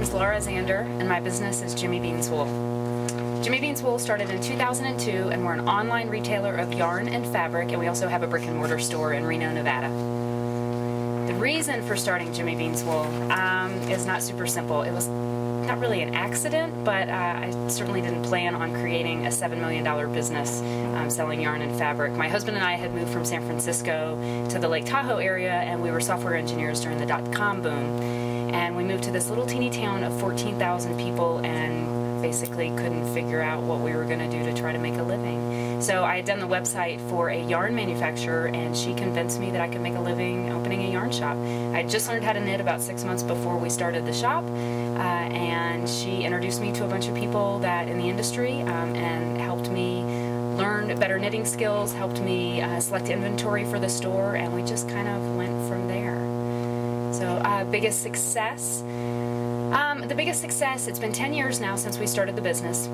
name's Laura Zander, and my business is Jimmy Bean's Wool. Jimmy Bean's Wool started in 2002, and we're an online retailer of yarn and fabric, and we also have a brick and mortar store in Reno, Nevada. The reason for starting Jimmy Bean's Wool is not super simple. It was not really an accident, but I certainly didn't plan on creating a $7 million business selling yarn and fabric. My husband and I had moved from San Francisco to the Lake Tahoe area, and we were software engineers during the dot-com boom. And we moved to this little teeny town of 14,000 people and basically couldn't figure out what we were going to do to try to make a living. So I had done the website for a yarn manufacturer, and she convinced me that I could make a living opening a yarn shop. I had just learned how to knit about 6 months before we started the shop, and she introduced me to a bunch of people that in the industry and helped me learn better knitting skills, helped me select inventory for the store, and we just kind of went from there. So biggest success. The biggest success, it's been 10 years now since we started the business,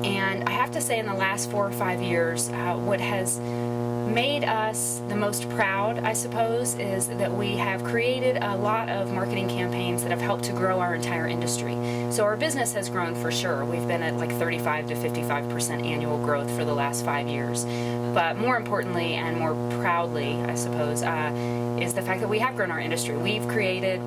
and I have to say in the last 4 or 5 years, what has made us the most proud, I suppose, is that we have created a lot of marketing campaigns that have helped to grow our entire industry. So our business has grown for sure. We've been at like 35 to 55% annual growth for the last 5 years. But more importantly and more proudly, I suppose, is the fact that we have grown our industry. We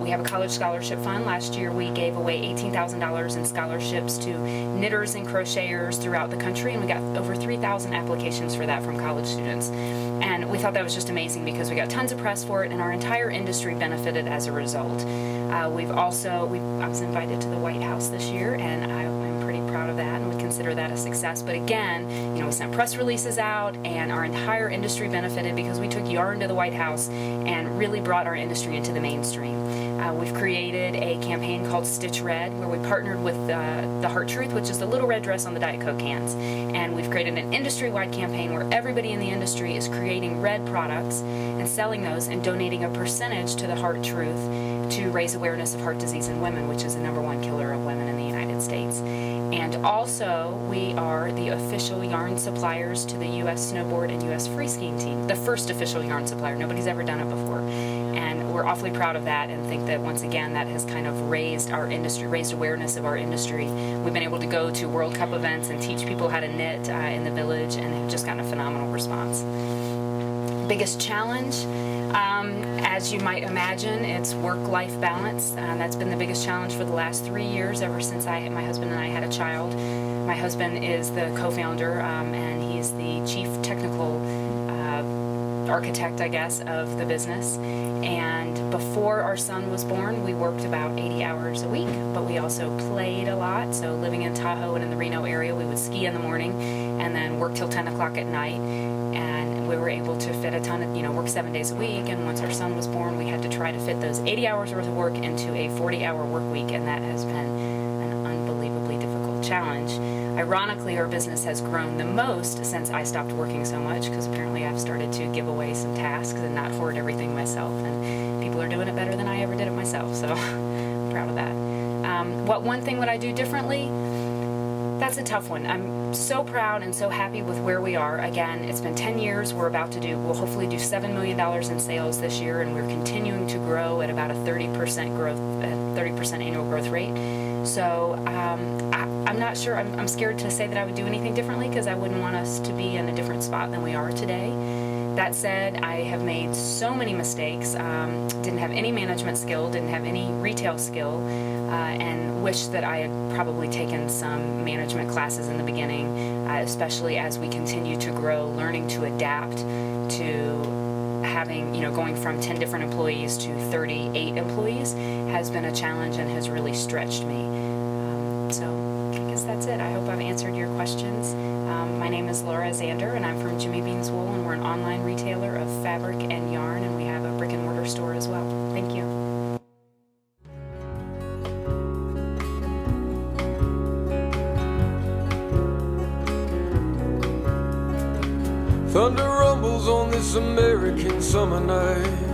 have a college scholarship fund. Last year we gave away $18,000 in scholarships to knitters and crocheters throughout the country, and we got over 3,000 applications for that from college students. And we thought that was just amazing because we got tons of press for it, and our entire industry benefited as a result. I was invited to the White House this year, and I'm pretty proud of that, and we consider that a success. But again, we sent press releases out, and our entire industry benefited because we took yarn to the White House and really brought our industry into the mainstream. We've created a campaign called Stitch Red, where we partnered with the Heart Truth, which is the little red dress on the Diet Coke cans. And we've created an industry-wide campaign where everybody in the industry is creating red products and selling those and donating a percentage to the Heart Truth to raise awareness of heart disease in women, which is the #1 killer of women in the United States. And also, we are the official yarn suppliers to the U.S. Snowboard and U.S. Free Skiing team, the first official yarn supplier. Nobody's ever done it before. And we're awfully proud of that, and think that once again that has kind of raised our industry, raised awareness of our industry. We've been able to go to World Cup events and teach people how to knit in the village, and have just gotten a phenomenal response. Biggest challenge, as you might imagine, it's work-life balance. That's been the biggest challenge for the last 3 years, ever since my husband and I had a child. My husband is the co-founder, and he's the chief technical architect, I guess, of the business. And before our son was born, we worked about 80 hours a week, but we also played a lot. So living in Tahoe and in the Reno area, we would ski in the morning and then work till 10 o'clock at night. And we were able to fit a ton of, work 7 days a week. And once our son was born, we had to try to fit those 80 hours worth of work into a 40-hour work week, and that has been an unbelievably difficult challenge. Ironically, our business has grown the most since I stopped working so much, because apparently I've started to give away some tasks and not hoard everything myself, and people are doing it better than I ever did it myself, so I'm proud of that. What one thing would I do differently? That's a tough one. I'm so proud and so happy with where we are. Again, it's been 10 years. We'll hopefully do $7 million in sales this year, and we're continuing to grow at about a 30% annual growth rate. So I'm not sure. I'm scared to say that I would do anything differently, because I wouldn't want us to be in a different spot than we are today. That said, I have made so many mistakes, didn't have any management skill, didn't have any retail skill, and wish that I had probably taken some management classes in the beginning, especially as we continue to grow. Learning to adapt to having, going from 10 different employees to 38 employees has been a challenge and has really stretched me. So I guess that's it. I hope I've answered your questions. My name is Laura Zander, and I'm from Jimmy Bean's Wool, and we're an online retailer of fabric and yarn, and we have a brick and mortar store as well. Thank you. Thunder rumbles on this American summer night.